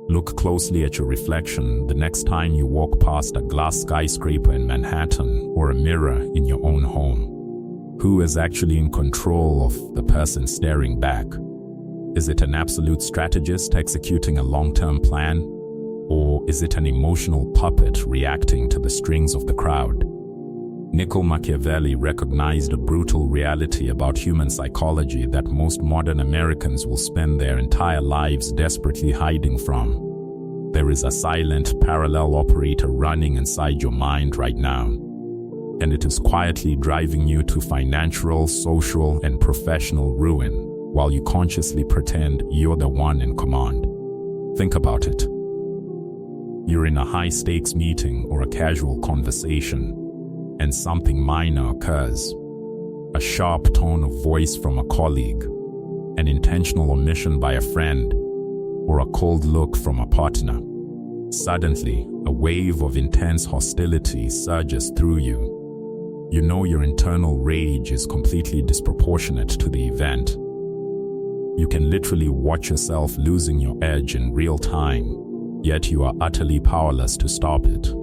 Look closely at your reflection the next time you walk past a glass skyscraper in Manhattan or a mirror in your own home. Who is actually in control of the person staring back? Is it an absolute strategist executing a long-term plan? Or is it an emotional puppet reacting to the strings of the crowd? Niccolò Machiavelli recognized a brutal reality about human psychology that most modern Americans will spend their entire lives desperately hiding from. There is a silent parallel operator running inside your mind right now, and it is quietly driving you to financial, social, and professional ruin while you consciously pretend you're the one in command. Think about it. You're in a high-stakes meeting or a casual conversation, and something minor occurs. A sharp tone of voice from a colleague, an intentional omission by a friend, or a cold look from a partner. Suddenly, a wave of intense hostility surges through you. You know your internal rage is completely disproportionate to the event. You can literally watch yourself losing your edge in real time, yet you are utterly powerless to stop it.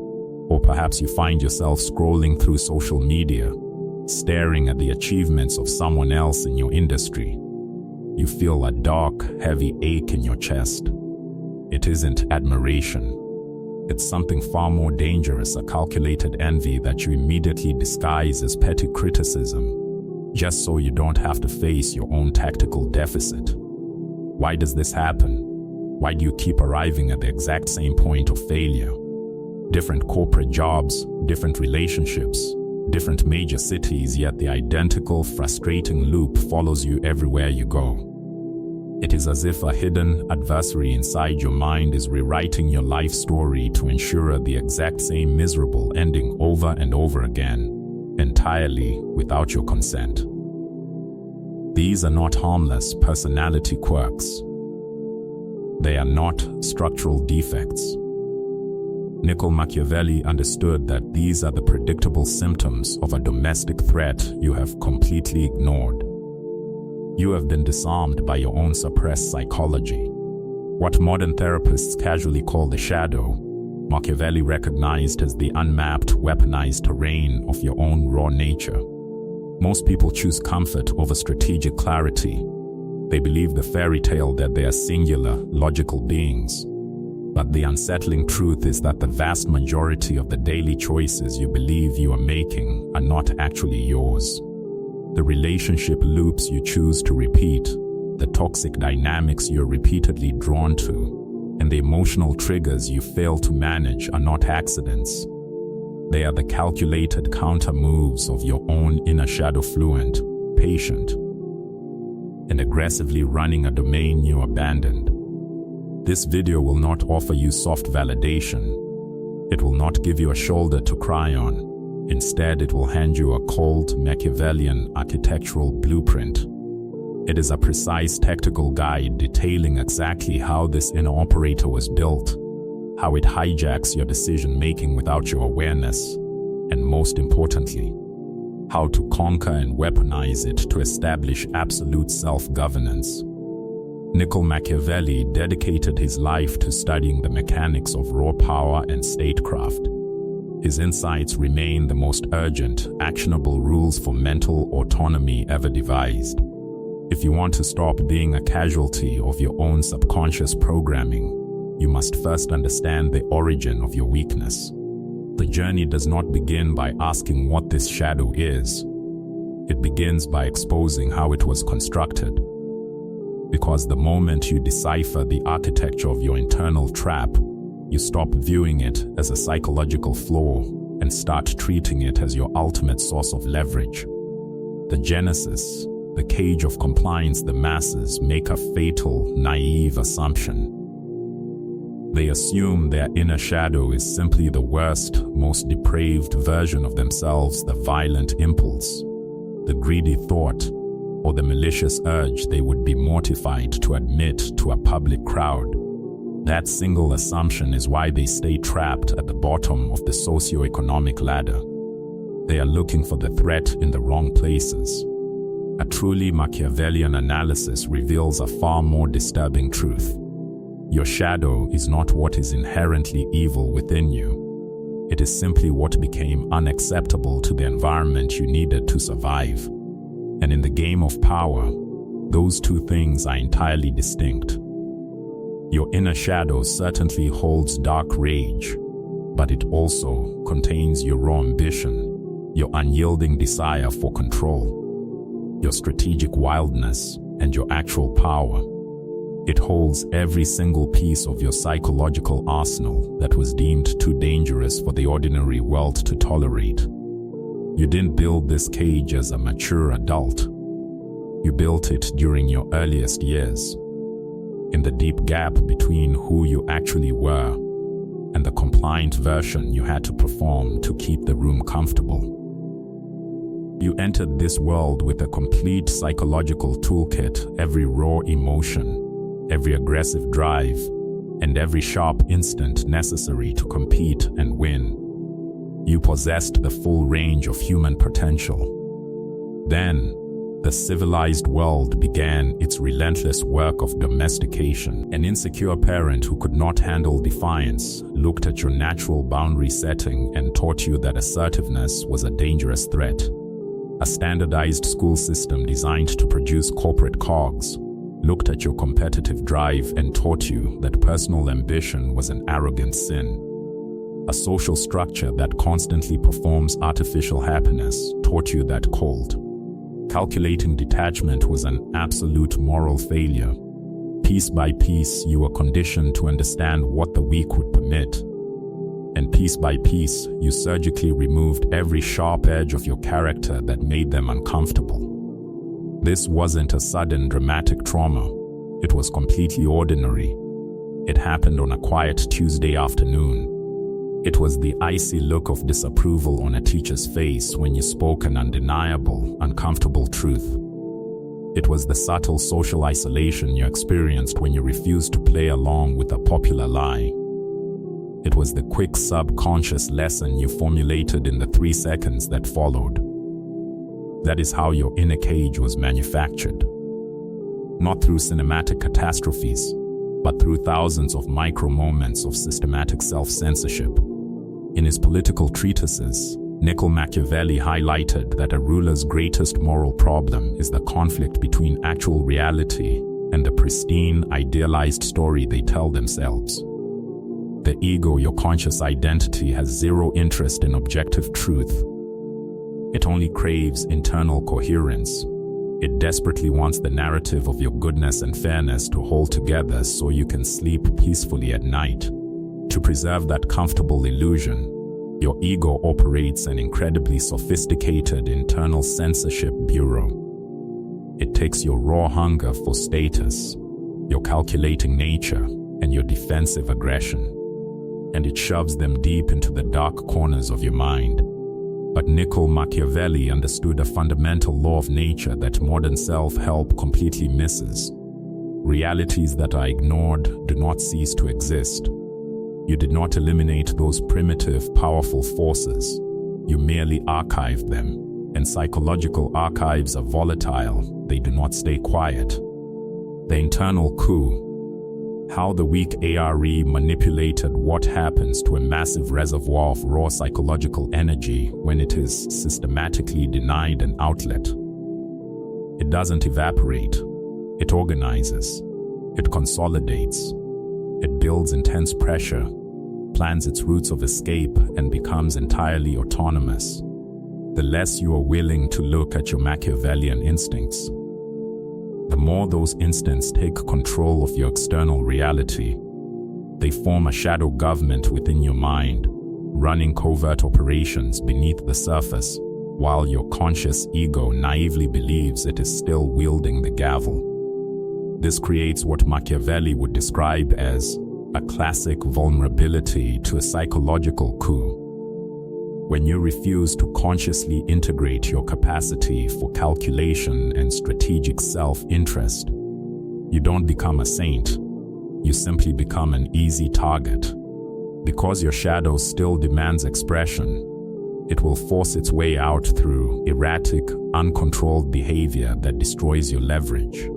Or perhaps you find yourself scrolling through social media, staring at the achievements of someone else in your industry. You feel a dark, heavy ache in your chest. It isn't admiration. It's something far more dangerous, a calculated envy that you immediately disguise as petty criticism, just so you don't have to face your own tactical deficit. Why does this happen? Why do you keep arriving at the exact same point of failure? Different corporate jobs, different relationships, different major cities, yet the identical, frustrating loop follows you everywhere you go. It is as if a hidden adversary inside your mind is rewriting your life story to ensure the exact same miserable ending over and over again, entirely without your consent. These are not harmless personality quirks. They are not structural defects. Niccolò Machiavelli understood that these are the predictable symptoms of a domestic threat you have completely ignored. You have been disarmed by your own suppressed psychology. What modern therapists casually call the shadow, Machiavelli recognized as the unmapped, weaponized terrain of your own raw nature. Most people choose comfort over strategic clarity. They believe the fairy tale that they are singular, logical beings. But the unsettling truth is that the vast majority of the daily choices you believe you are making are not actually yours. The relationship loops you choose to repeat, the toxic dynamics you're repeatedly drawn to, and the emotional triggers you fail to manage are not accidents. They are the calculated counter moves of your own inner shadow, fluent, patient, and aggressively running a domain you abandoned. This video will not offer you soft validation. It will not give you a shoulder to cry on. Instead, it will hand you a cold, Machiavellian architectural blueprint. It is a precise tactical guide detailing exactly how this inner operator was built, how it hijacks your decision-making without your awareness, and most importantly, how to conquer and weaponize it to establish absolute self-governance. Niccolò Machiavelli dedicated his life to studying the mechanics of raw power and statecraft. His insights remain the most urgent, actionable rules for mental autonomy ever devised. If you want to stop being a casualty of your own subconscious programming, you must first understand the origin of your weakness. The journey does not begin by asking what this shadow is. It begins by exposing how it was constructed. Because the moment you decipher the architecture of your internal trap, you stop viewing it as a psychological flaw and start treating it as your ultimate source of leverage. The genesis, the cage of compliance the masses make a fatal, naive assumption. They assume their inner shadow is simply the worst, most depraved version of themselves, the violent impulse, the greedy thought, or the malicious urge they would be mortified to admit to a public crowd. That single assumption is why they stay trapped at the bottom of the socioeconomic ladder. They are looking for the threat in the wrong places. A truly Machiavellian analysis reveals a far more disturbing truth. Your shadow is not what is inherently evil within you. It is simply what became unacceptable to the environment you needed to survive. And in the game of power, those two things are entirely distinct. Your inner shadow certainly holds dark rage, but it also contains your raw ambition, your unyielding desire for control, your strategic wildness, and your actual power. It holds every single piece of your psychological arsenal that was deemed too dangerous for the ordinary world to tolerate. You didn't build this cage as a mature adult. You built it during your earliest years, in the deep gap between who you actually were and the compliant version you had to perform to keep the room comfortable. You entered this world with a complete psychological toolkit, every raw emotion, every aggressive drive, and every sharp instinct necessary to compete and win. You possessed the full range of human potential. Then, the civilized world began its relentless work of domestication. An insecure parent who could not handle defiance looked at your natural boundary setting and taught you that assertiveness was a dangerous threat. A standardized school system designed to produce corporate cogs looked at your competitive drive and taught you that personal ambition was an arrogant sin. A social structure that constantly performs artificial happiness taught you that cold, calculating detachment was an absolute moral failure. Piece by piece, you were conditioned to understand what the weak would permit. And piece by piece, you surgically removed every sharp edge of your character that made them uncomfortable. This wasn't a sudden dramatic trauma. It was completely ordinary. It happened on a quiet Tuesday afternoon. It was the icy look of disapproval on a teacher's face when you spoke an undeniable, uncomfortable truth. It was the subtle social isolation you experienced when you refused to play along with a popular lie. It was the quick subconscious lesson you formulated in the 3 seconds that followed. That is how your inner cage was manufactured. Not through cinematic catastrophes, but through thousands of micro moments of systematic self-censorship. In his political treatises, Niccolò Machiavelli highlighted that a ruler's greatest moral problem is the conflict between actual reality and the pristine, idealized story they tell themselves. The ego, your conscious identity, has zero interest in objective truth. It only craves internal coherence. It desperately wants the narrative of your goodness and fairness to hold together so you can sleep peacefully at night. To preserve that comfortable illusion, your ego operates an incredibly sophisticated internal censorship bureau. It takes your raw hunger for status, your calculating nature, and your defensive aggression, and it shoves them deep into the dark corners of your mind. But Niccolò Machiavelli understood a fundamental law of nature that modern self-help completely misses. Realities that are ignored do not cease to exist. You did not eliminate those primitive, powerful forces. You merely archived them. And psychological archives are volatile. They do not stay quiet. The internal coup. How the weak ARE manipulated what happens to a massive reservoir of raw psychological energy when it is systematically denied an outlet. It doesn't evaporate. It organizes. It consolidates. It builds intense pressure, plans its routes of escape, and becomes entirely autonomous. The less you are willing to look at your Machiavellian instincts, the more those instincts take control of your external reality. They form a shadow government within your mind, running covert operations beneath the surface, while your conscious ego naively believes it is still wielding the gavel. This creates what Machiavelli would describe as a classic vulnerability to a psychological coup. When you refuse to consciously integrate your capacity for calculation and strategic self-interest, you don't become a saint. You simply become an easy target. Because your shadow still demands expression, it will force its way out through erratic, uncontrolled behavior that destroys your leverage.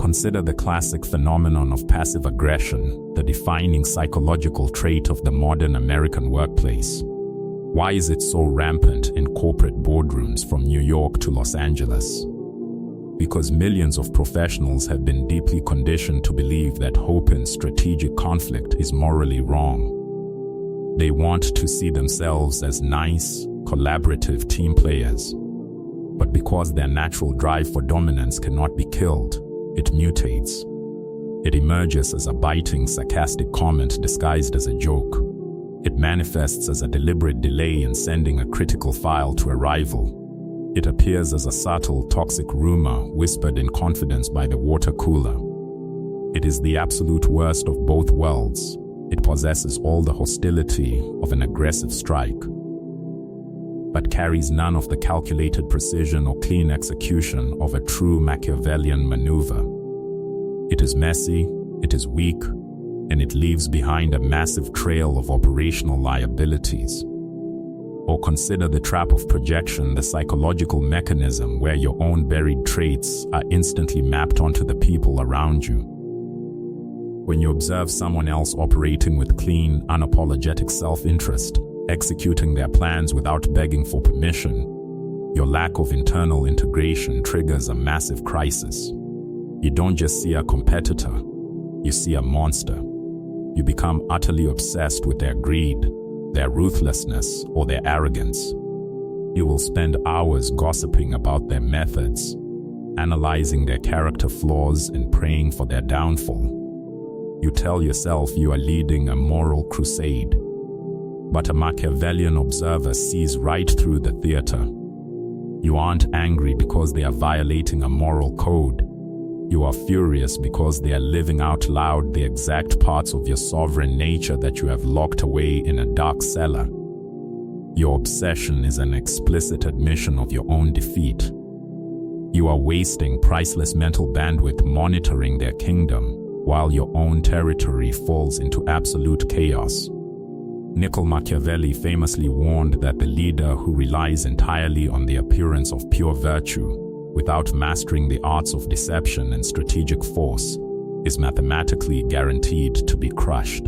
Consider the classic phenomenon of passive aggression, the defining psychological trait of the modern American workplace. Why is it so rampant in corporate boardrooms from New York to Los Angeles? Because millions of professionals have been deeply conditioned to believe that open strategic conflict is morally wrong. They want to see themselves as nice, collaborative team players. But because their natural drive for dominance cannot be killed, it mutates. It emerges as a biting, sarcastic comment disguised as a joke. It manifests as a deliberate delay in sending a critical file to a rival. It appears as a subtle, toxic rumor whispered in confidence by the water cooler. It is the absolute worst of both worlds. It possesses all the hostility of an aggressive strike, but carries none of the calculated precision or clean execution of a true Machiavellian maneuver. It is messy, it is weak, and it leaves behind a massive trail of operational liabilities. Or consider the trap of projection, the psychological mechanism where your own buried traits are instantly mapped onto the people around you. When you observe someone else operating with clean, unapologetic self-interest, executing their plans without begging for permission, your lack of internal integration triggers a massive crisis. You don't just see a competitor, you see a monster. You become utterly obsessed with their greed, their ruthlessness, or their arrogance. You will spend hours gossiping about their methods, analyzing their character flaws and praying for their downfall. You tell yourself you are leading a moral crusade. But a Machiavellian observer sees right through the theater. You aren't angry because they are violating a moral code. You are furious because they are living out loud the exact parts of your sovereign nature that you have locked away in a dark cellar. Your obsession is an explicit admission of your own defeat. You are wasting priceless mental bandwidth monitoring their kingdom, while your own territory falls into absolute chaos. Niccolò Machiavelli famously warned that the leader who relies entirely on the appearance of pure virtue, without mastering the arts of deception and strategic force, is mathematically guaranteed to be crushed.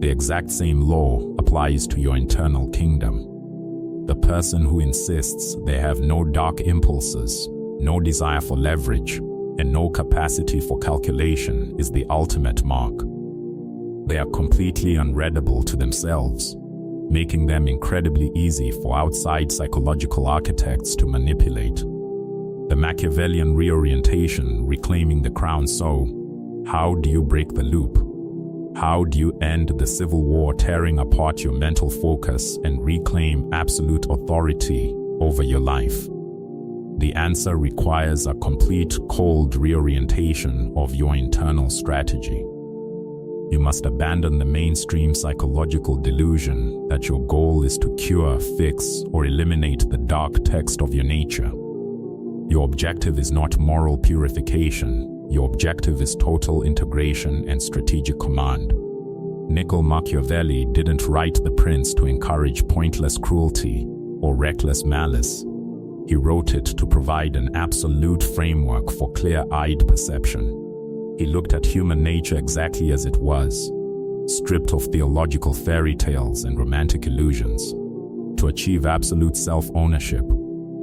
The exact same law applies to your internal kingdom. The person who insists they have no dark impulses, no desire for leverage, and no capacity for calculation is the ultimate mark. They are completely unreadable to themselves, making them incredibly easy for outside psychological architects to manipulate. The Machiavellian reorientation, reclaiming the crown. So, how do you break the loop? How do you end the civil war tearing apart your mental focus and reclaim absolute authority over your life? The answer requires a complete cold reorientation of your internal strategy. You must abandon the mainstream psychological delusion that your goal is to cure, fix, or eliminate the dark text of your nature. Your objective is not moral purification. Your objective is total integration and strategic command. Niccolò Machiavelli didn't write The Prince to encourage pointless cruelty or reckless malice. He wrote it to provide an absolute framework for clear-eyed perception. He looked at human nature exactly as it was, stripped of theological fairy tales and romantic illusions. To achieve absolute self-ownership,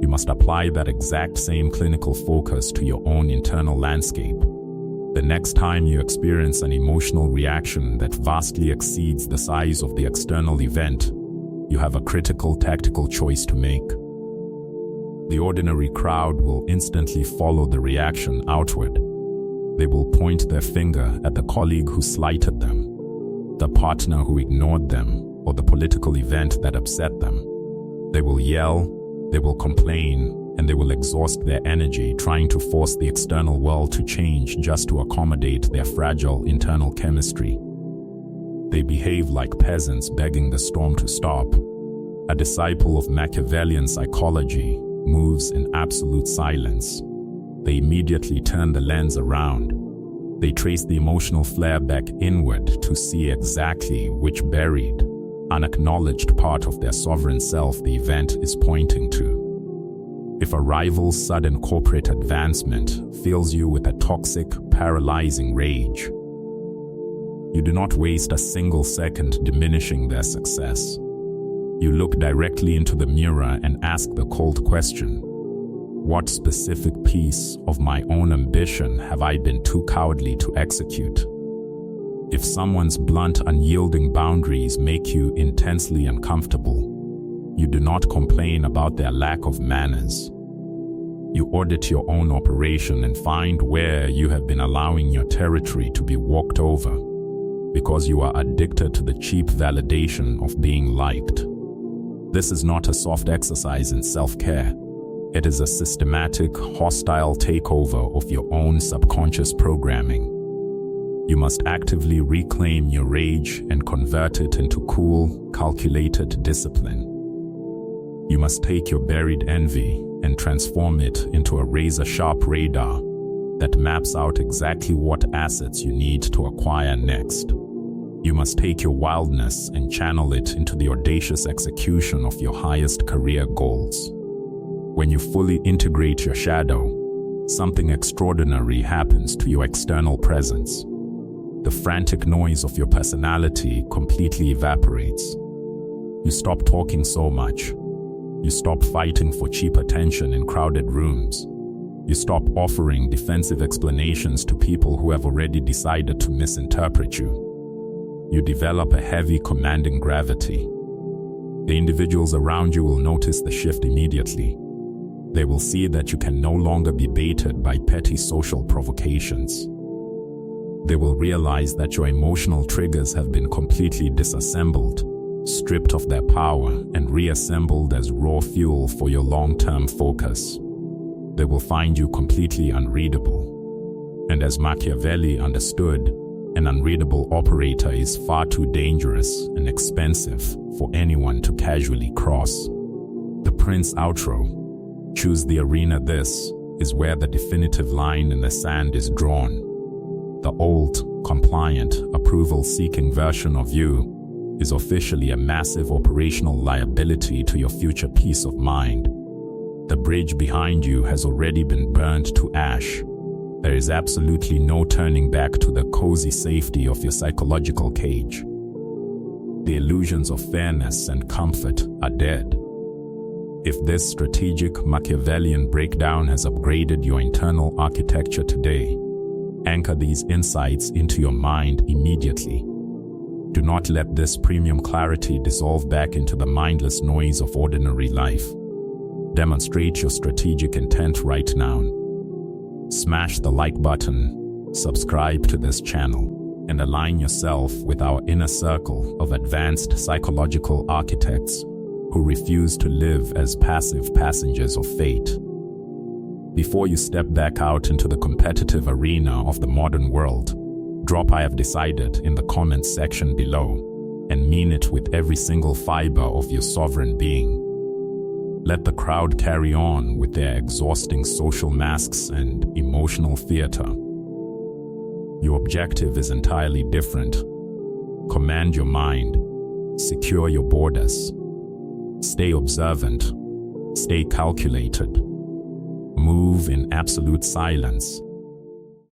you must apply that exact same clinical focus to your own internal landscape. The next time you experience an emotional reaction that vastly exceeds the size of the external event, you have a critical tactical choice to make. The ordinary crowd will instantly follow the reaction outward. They will point their finger at the colleague who slighted them, the partner who ignored them, or the political event that upset them. They will yell, they will complain, and they will exhaust their energy trying to force the external world to change just to accommodate their fragile internal chemistry. They behave like peasants begging the storm to stop. A disciple of Machiavellian psychology moves in absolute silence. They immediately turn the lens around. They trace the emotional flare back inward to see exactly which buried, unacknowledged part of their sovereign self the event is pointing to. If a rival's sudden corporate advancement fills you with a toxic, paralyzing rage, you do not waste a single second diminishing their success. You look directly into the mirror and ask the cold question: what specific piece of my own ambition have I been too cowardly to execute? If someone's blunt, unyielding boundaries make you intensely uncomfortable, you do not complain about their lack of manners. You audit your own operation and find where you have been allowing your territory to be walked over because you are addicted to the cheap validation of being liked. This is not a soft exercise in self-care. It is a systematic, hostile takeover of your own subconscious programming. You must actively reclaim your rage and convert it into cool, calculated discipline. You must take your buried envy and transform it into a razor-sharp radar that maps out exactly what assets you need to acquire next. You must take your wildness and channel it into the audacious execution of your highest career goals. When you fully integrate your shadow, something extraordinary happens to your external presence. The frantic noise of your personality completely evaporates. You stop talking so much. You stop fighting for cheap attention in crowded rooms. You stop offering defensive explanations to people who have already decided to misinterpret you. You develop a heavy, commanding gravity. The individuals around you will notice the shift immediately. They will see that you can no longer be baited by petty social provocations. They will realize that your emotional triggers have been completely disassembled, stripped of their power, and reassembled as raw fuel for your long-term focus. They will find you completely unreadable. And as Machiavelli understood, an unreadable operator is far too dangerous and expensive for anyone to casually cross. The Prince outro. Choose the arena. This is where the definitive line in the sand is drawn. The old, compliant, approval-seeking version of you is officially a massive operational liability to your future peace of mind. The bridge behind you has already been burned to ash. There is absolutely no turning back to the cozy safety of your psychological cage. The illusions of fairness and comfort are dead. If this strategic Machiavellian breakdown has upgraded your internal architecture today, anchor these insights into your mind immediately. Do not let this premium clarity dissolve back into the mindless noise of ordinary life. Demonstrate your strategic intent right now. Smash the like button, subscribe to this channel, and align yourself with our inner circle of advanced psychological architects who refuse to live as passive passengers of fate. Before you step back out into the competitive arena of the modern world, drop "I have decided" in the comments section below, and mean it with every single fiber of your sovereign being. Let the crowd carry on with their exhausting social masks and emotional theater. Your objective is entirely different. Command your mind. Secure your borders. Stay observant. Stay calculated. Move in absolute silence.